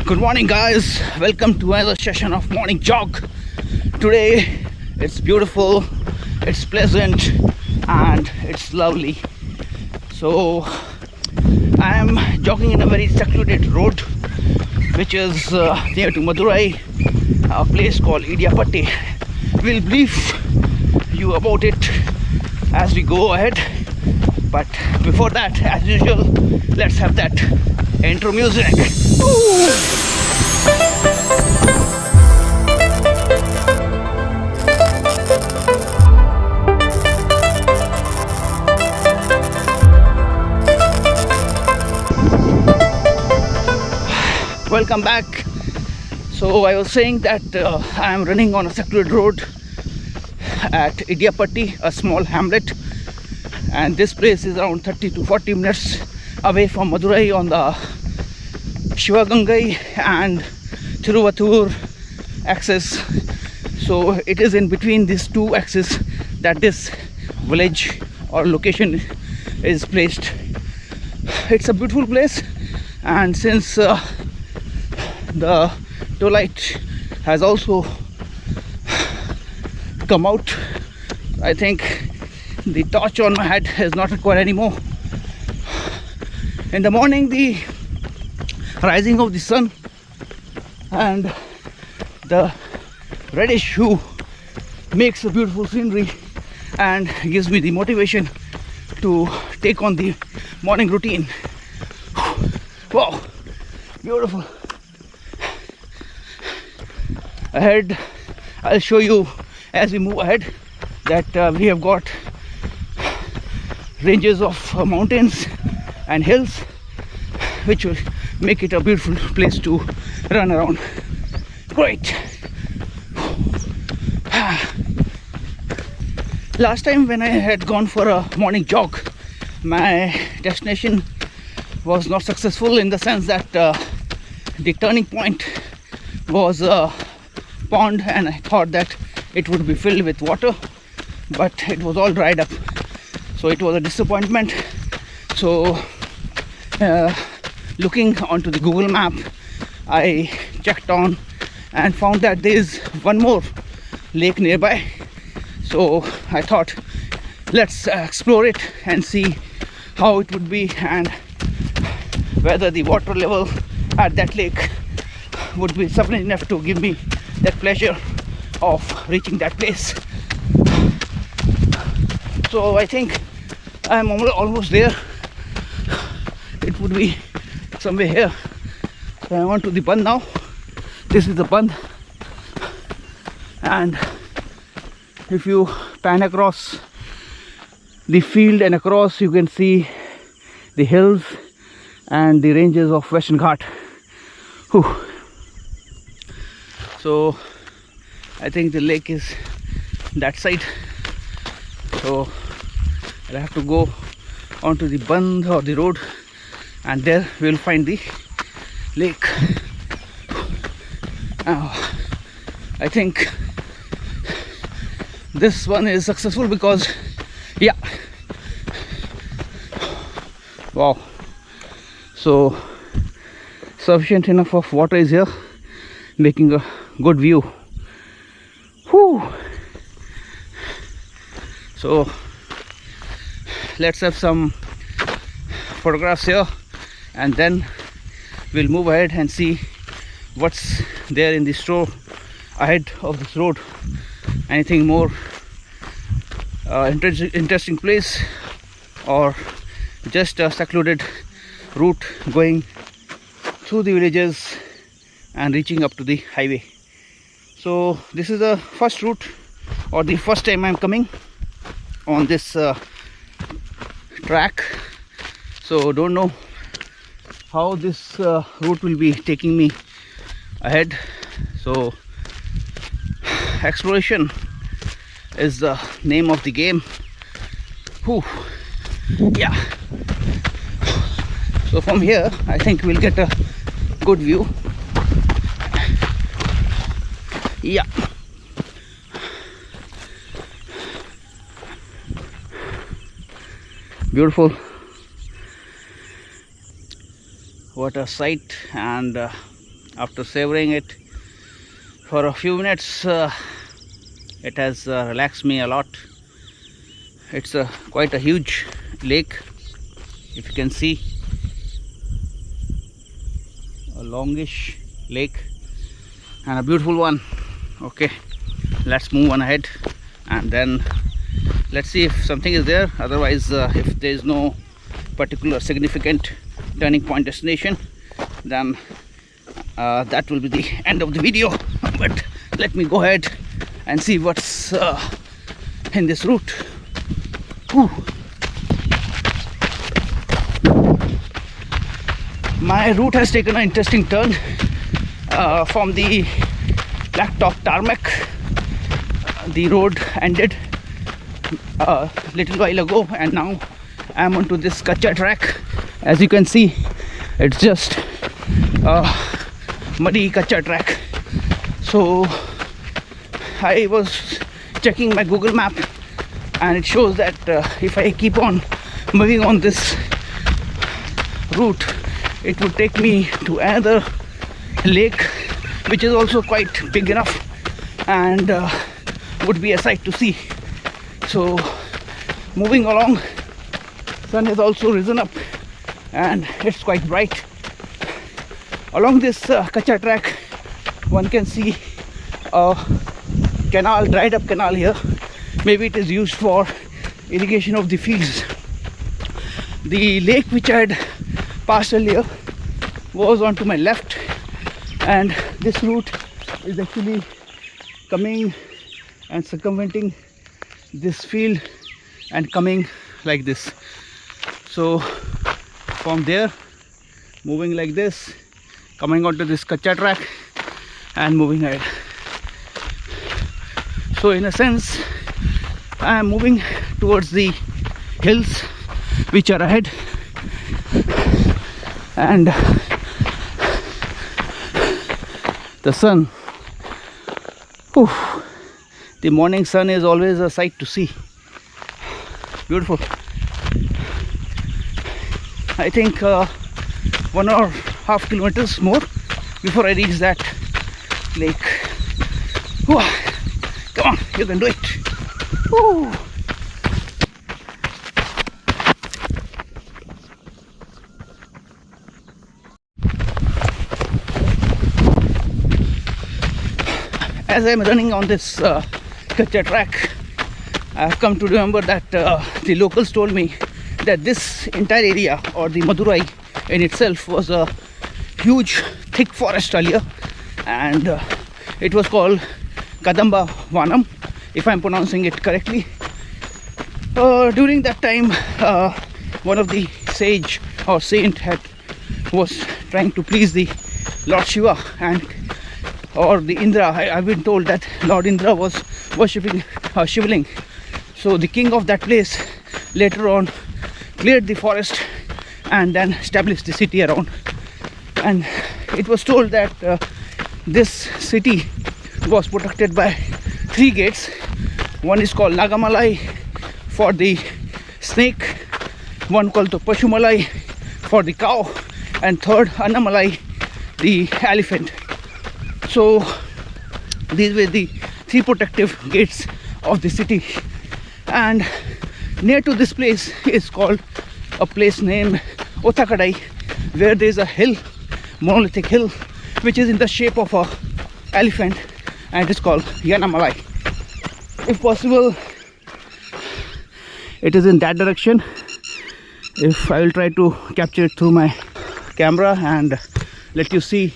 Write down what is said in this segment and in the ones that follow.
Good morning, guys. Welcome to another session of morning jog. Today it's beautiful, it's pleasant, and it's lovely. So I am jogging in a very secluded road which is near to Madurai, a place called Idiapatti. We'll brief you about it as we go ahead, but before that, as usual, let's have that intro music. Welcome back. So I was saying that I am running on a secluded road at Idiapatti, a small hamlet, and this place is around 30 to 40 minutes away from Madurai on the Shivagangai and Thiruvattur axis. So it is in between these two axes that this village or location is placed. It's a beautiful place, and since the twilight has also come out, I think the torch on my head is not required anymore. In the morning, the rising of the sun and the reddish hue makes a beautiful scenery and gives me the motivation to take on the morning routine. Wow, beautiful. Ahead, I'll show you as we move ahead that we have got ranges of mountains and hills which will make it a beautiful place to run around. Great. Last time when I had gone for a morning jog, my destination was not successful in the sense that the turning point was a pond, and I thought that it would be filled with water, but it was all dried up. So it was a disappointment. So looking onto the Google map, I checked on and found that there is one more lake nearby. So I thought, let's explore it and see how it would be and whether the water level at that lake would be sufficient enough to give me that pleasure of reaching that place. So I think I'm almost there. It would be somewhere here. So I'm on to the bund now. This is the bund, and if you pan across the field and across, you can see the hills and the ranges of Western Ghat. Whew. So I think the lake is that side. So I'll have to go onto the bund or the road, and there we'll find the lake. I think this one is successful because, yeah, wow, so sufficient enough of water is here, making a good view. Whew. So let's have some photographs here, and then we'll move ahead and see what's there in the store ahead of this road. Anything more interesting place, or just a secluded route going through the villages and reaching up to the highway. So this is the first route, or the first time I'm coming on this track, so don't know how this route will be taking me ahead. So exploration is the name of the game. Whew. Yeah, so from here I think we'll get a good view. Yeah, beautiful. What a sight, and After savoring it for a few minutes, it has relaxed me a lot. It's quite a huge lake, if you can see, a longish lake and a beautiful one. Okay, let's move on ahead and then let's see if something is there. Otherwise, if there is no particular significant turning point destination, then that will be the end of the video. But let me go ahead and see what's in this route. Whew. My route has taken an interesting turn from the blacktop tarmac. The road ended a little while ago, and now I am onto this kacha track. As you can see, it's just a muddy kacha track. So I was checking my Google map, and it shows that if I keep on moving on this route, it would take me to another lake, which is also quite big enough and would be a sight to see. So moving along, sun has also risen up and it's quite bright. Along this kacha track, one can see a canal, dried up canal here. Maybe it is used for irrigation of the fields. The lake which I had passed earlier was on to my left, and this route is actually coming and circumventing this field and coming like this. So from there, moving like this, coming onto this kacha track and moving ahead. So in a sense, I am moving towards the hills which are ahead, and the sun, whew, the morning sun is always a sight to see. Beautiful. I think 1.5 kilometers more before I reach that lake. Whew. Come on, you can do it. Whew. As I am running on this kacha track, I have come to remember that the locals told me that this entire area, or the Madurai in itself, was a huge thick forest earlier, and it was called Kadamba Vanam, if I am pronouncing it correctly. During that time, one of the sage or saint was trying to please the Lord Shiva or the Indra. I've been told that Lord Indra was worshipping Shivling. So the king of that place later on cleared the forest and then established the city around. And it was told that this city was protected by 3 gates. One is called Nagamalai for the snake, one called the Pashumalai for the cow, and third Annamalai, the elephant. So these were the 3 protective gates of the city. And near to this place is called a place named Othakadai, where there is a hill, monolithic hill, which is in the shape of a elephant, and it is called Yanamalai. If possible, it is in that direction. If I will try to capture it through my camera and let you see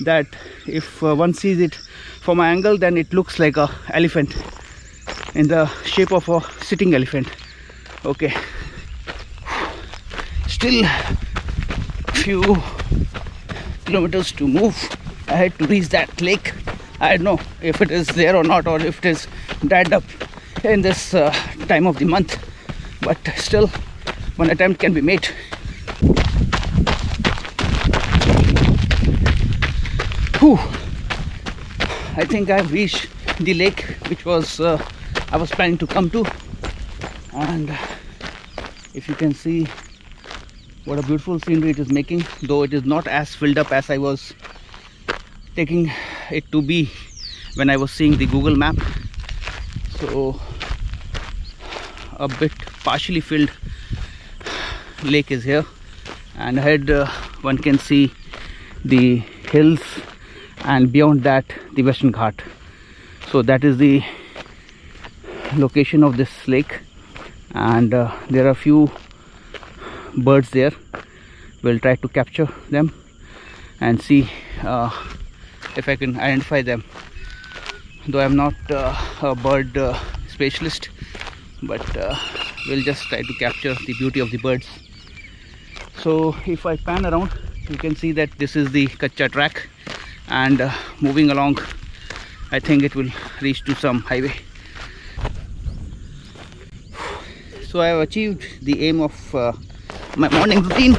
that if one sees it from my angle, then it looks like a elephant in the shape of a sitting elephant. Okay, still few kilometers to move ahead to reach that lake. I don't know if it is there or not, or if it is dried up in this time of the month, but still one attempt can be made. Whew. I think I've reached the lake which was I was planning to come to, and if you can see what a beautiful scenery it is making, though it is not as filled up as I was taking it to be when I was seeing the Google map. So a bit partially filled lake is here, and ahead one can see the hills, and beyond that the Western Ghat. So that is the location of this lake, and there are a few birds there. We'll try to capture them and see if I can identify them, though I'm not a bird specialist, but we'll just try to capture the beauty of the birds. So if I pan around, you can see that this is the Kacha track, and moving along, I think it will reach to some highway. So I have achieved the aim of my morning routine,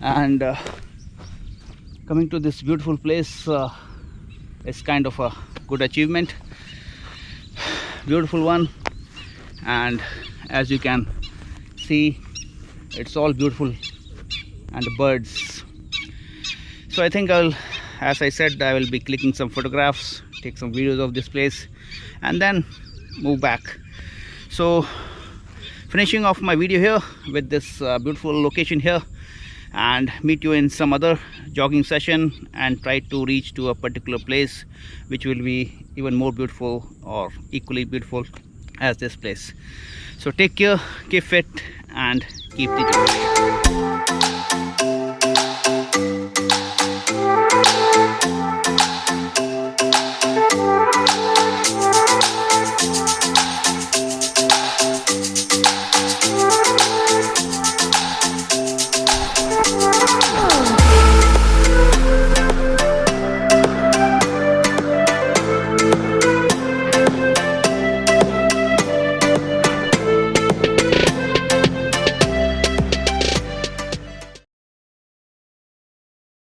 and coming to this beautiful place is kind of a good achievement. Beautiful one, and as you can see, it's all beautiful, and the birds. So I think as I said, I will be clicking some photographs, take some videos of this place, and then move back. So finishing off my video here with this beautiful location here, and meet you in some other jogging session, and try to reach to a particular place which will be even more beautiful or equally beautiful as this place. So take care, keep fit, and keep the journey.